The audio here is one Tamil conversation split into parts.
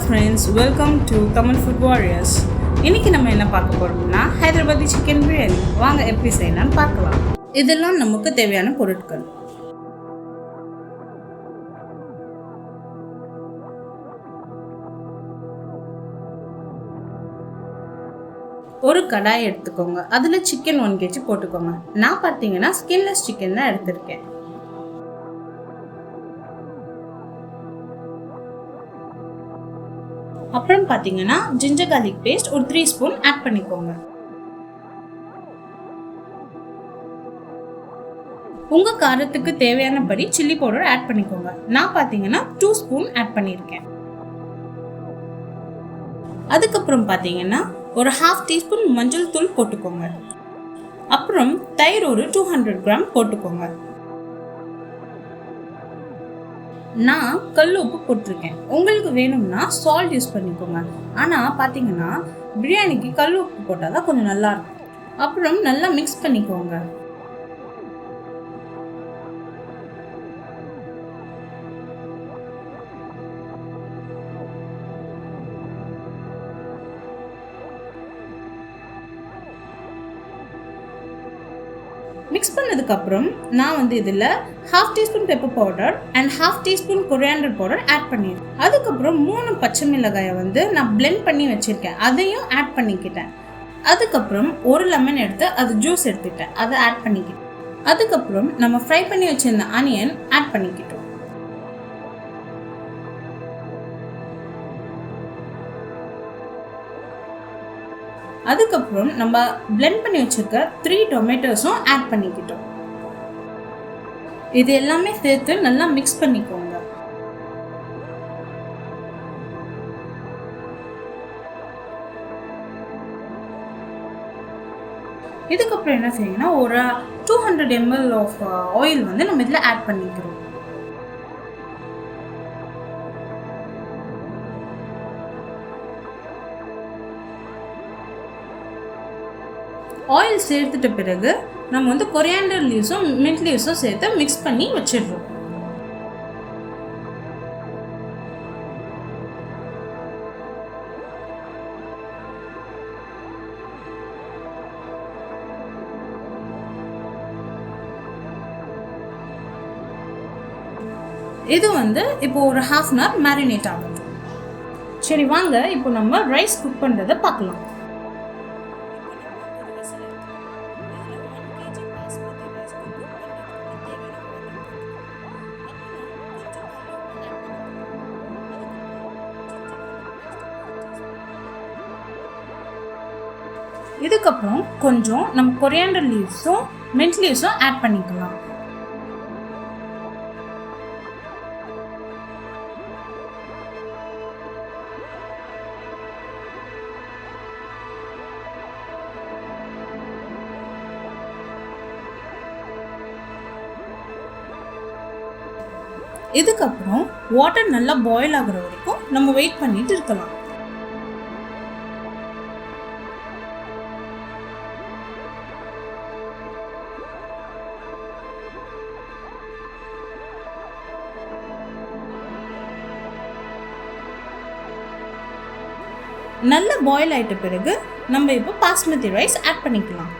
friends, welcome to Tamil Food Warriors. இன்னைக்கு நம்ம என்ன பார்க்க போறோம்னா ஹைதராபாதி சிக்கன் பிரியாணி. வாங்க எப்படி செய்யலாம்னு பார்க்கலாம். இதெல்லாம் நமக்கு தேவையான பொருட்கள். ஒரு கடாய் எடுத்துக்கோங்க. அதில் சிக்கன் 1 kg போட்டுக்கோங்க. நான் பார்த்தீங்கன்னா ஸ்கின்லெஸ் சிக்கன் தான் எடுத்திருக்கேன். அப்புறம் பார்த்தீங்கன்னா ஜிஞ்சர் கார்லிக் பேஸ்ட் ஒரு 3 ஸ்பூன் ஆட் பண்ணிக்கோங்க. உங்க காரத்துக்கு தேவையானபடி சில்லி பவுடர் ஆட் பண்ணிக்கோங்க. நான் பார்த்தீங்கன்னா 2 ஸ்பூன் ஆட் பண்ணியிருக்கேன். அதுக்கப்புறம் பார்த்தீங்கன்னா ஒரு 1/2 டீஸ்பூன் மஞ்சள் தூள் போட்டுக்கோங்க. அப்புறம் தயிர் ஒரு 200 கிராம் போட்டுக்கோங்க. நான் கல் உப்பு போட்டிருக்கேன். உங்களுக்கு வேணும்னா சால்ட் யூஸ் பண்ணிக்கோங்க. ஆனால் பார்த்தீங்கன்னா பிரியாணிக்கு கல் உப்பு போட்டால் தான் கொஞ்சம் நல்லா இருக்கும். அப்புறம் நல்லா மிக்ஸ் பண்ணிக்கோங்க. மிக்ஸ் பண்ணதுக்கப்புறம் நான் இதில் 1/2 teaspoon pepper powder and 1/2 teaspoon coriander powder add பண்ணிடுறேன். அதுக்கப்புறம் 3 பச்சை மிளகாயை நான் பிளெண்ட் பண்ணி வச்சுருக்கேன், அதையும் ஆட் பண்ணிக்கிட்டேன். அதுக்கப்புறம் ஒரு லெமன் எடுத்து அது ஜூஸ் எடுத்துக்கிட்டேன், அதை ஆட் பண்ணிக்கிட்டேன். அதுக்கப்புறம் நம்ம ஃப்ரை பண்ணி வச்சுருந்த ஆனியன் ஆட் பண்ணிக்கிட்டோம். அதுக்கப்புறம் நம்ம பிளெண்ட் பண்ணி வச்சிருக்க 3 டொமேட்டோஸும் ஆட் பண்ணிக்கிட்டோம். இது எல்லாமே சேர்த்து நல்லா மிக்ஸ் பண்ணிக்கோங்க. இதுக்கப்புறம் என்ன செய்யணும்னா ஒரு 200 ml ஆஃப் ஆயில் நம்ம இதில் ஆட் பண்ணிக்கிறோம். ஆயில் சேர்த்துட்ட பிறகு நம்ம கொரியாண்டர் லீவ்ஸும் மின்ட் லீவ்ஸும் சேர்த்து மிக்ஸ் பண்ணி வச்சிடுறோம். இது இப்போ ஒரு 1/2 hour மேரினேட் ஆகும். சரி வாங்க இப்போ நம்ம ரைஸ் குக் பண்ணுறதை பார்க்கலாம். இதுக்கப்புறம் கொஞ்சம் நம்ம கொரியாண்டர் லீவ்ஸும் மின்ட் லீவ்ஸும் ஆட் பண்ணிக்கலாம். இதுக்கப்புறம் வாட்டர் நல்லா பாயில் ஆகுற வரைக்கும் நம்ம வெயிட் பண்ணிட்டு இருக்கலாம். நல்ல பாயில் ஆயிட்ட பிறகு நம்ம இப்போ பாஸ்மதி ரைஸ் ஆட் பண்ணிக்கலாம்.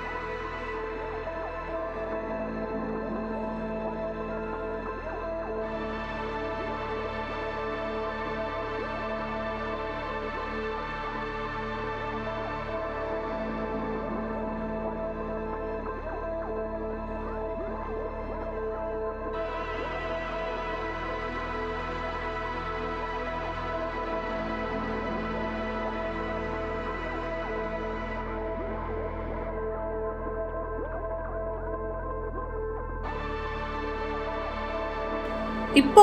இப்போ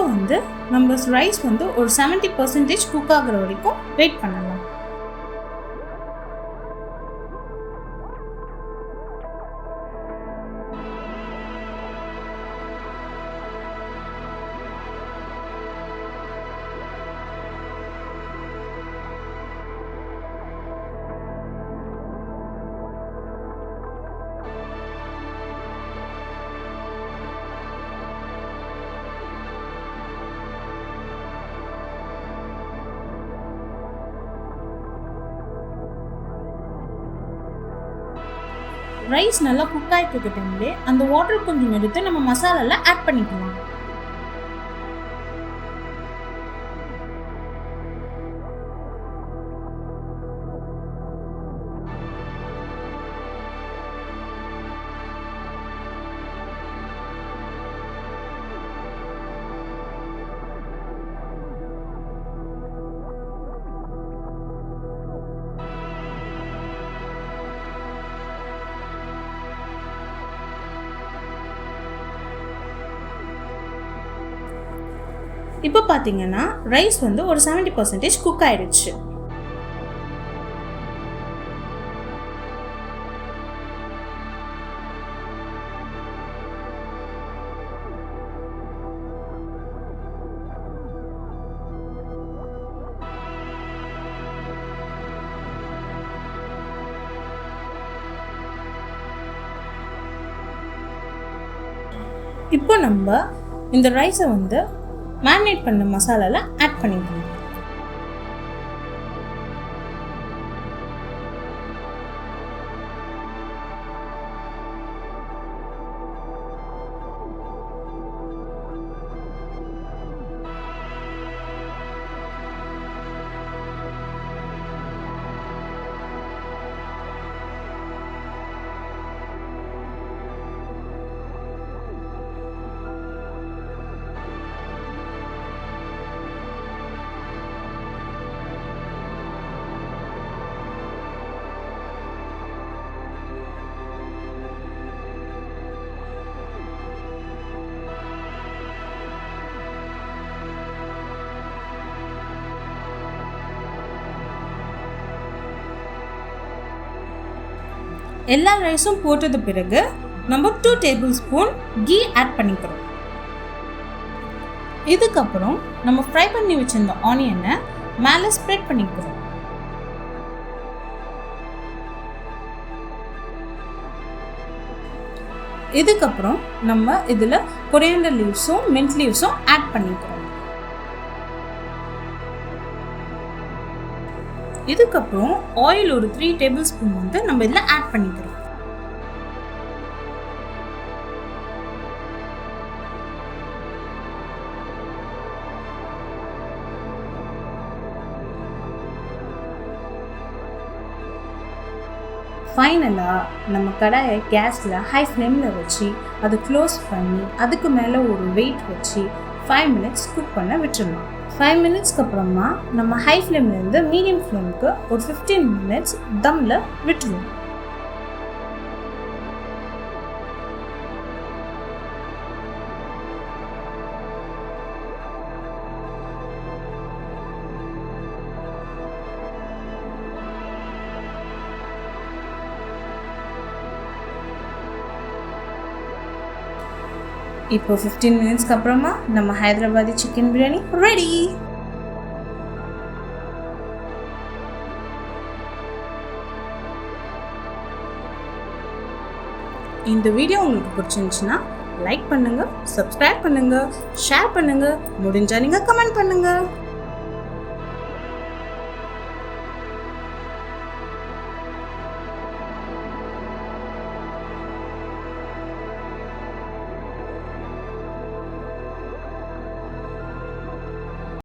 நம்ம ரைஸ் ஒரு 70% குக் ஆகுற வரைக்கும் வெயிட் பண்ணலாம். ரைஸ் நல்லா குக் ஆகிட்டு இருக்க டைம்லே அந்த வாட்டர் கொஞ்சம் எடுத்து நம்ம மசாலால ஆட் பண்ணிக்கலாம். இப்போ பார்த்தீங்கன்னா ரைஸ் வந்து ஒரு 70% குக் ஆயிடுச்சு. இப்போ நம்ம இந்த ரைஸை வந்து மேரினேட் பண்ண மசாலால ஆட் பண்ணிக்கலாம். எல்லா ரைஸும் போட்டது பிறகு நம்ம 2 டேபிள்ஸ்பூன் கீ ஆட் பண்ணிக்கிறோம். இதுக்கப்புறம் நம்ம ஃப்ரை பண்ணி வச்சிருந்த ஆனியனை மேலே ஸ்ப்ரெட் பண்ணிக்கிறோம். இதுக்கப்புறம் நம்ம இதில் கொரியாண்டர் லீவ்ஸும் மின்ட் லீவ்ஸும் ஆட் பண்ணிக்கிறோம். இதுக்கப்புறம் ஆயில் ஒரு 3 டேபிள்ஸ்பூன் வந்து நம்ம இதில் ஆட் பண்ணிக்கிறோம். ஃபைனலாக நம்ம கடாயை கேஸில் ஹை ஃப்ளேமில் வச்சு அதை க்ளோஸ் பண்ணி அதுக்கு மேலே ஒரு வெயிட் வச்சு 5 மினிட்ஸ் குக் பண்ண விட்டுருணும். 5 மினிட்ஸ்க்கு அப்புறமா நம்ம ஹை ஃப்ளேம்லேருந்து மீடியம் ஃப்ளேமுக்கு ஒரு 15 மினிட்ஸ் தம்மில் விட்டுருவோம். இப்போ 15 மினிட்ஸ்க்கு அப்புறமா நம்ம ஹைதராபாதி சிக்கன் பிரியாணி ரெடி. இந்த வீடியோ உங்களுக்கு பிடிச்சிருந்துச்சுன்னா லைக் பண்ணுங்க, சப்ஸ்கிரைப் பண்ணுங்க, ஷேர் பண்ணுங்க, முடிஞ்சா நீங்க கமெண்ட் பண்ணுங்க.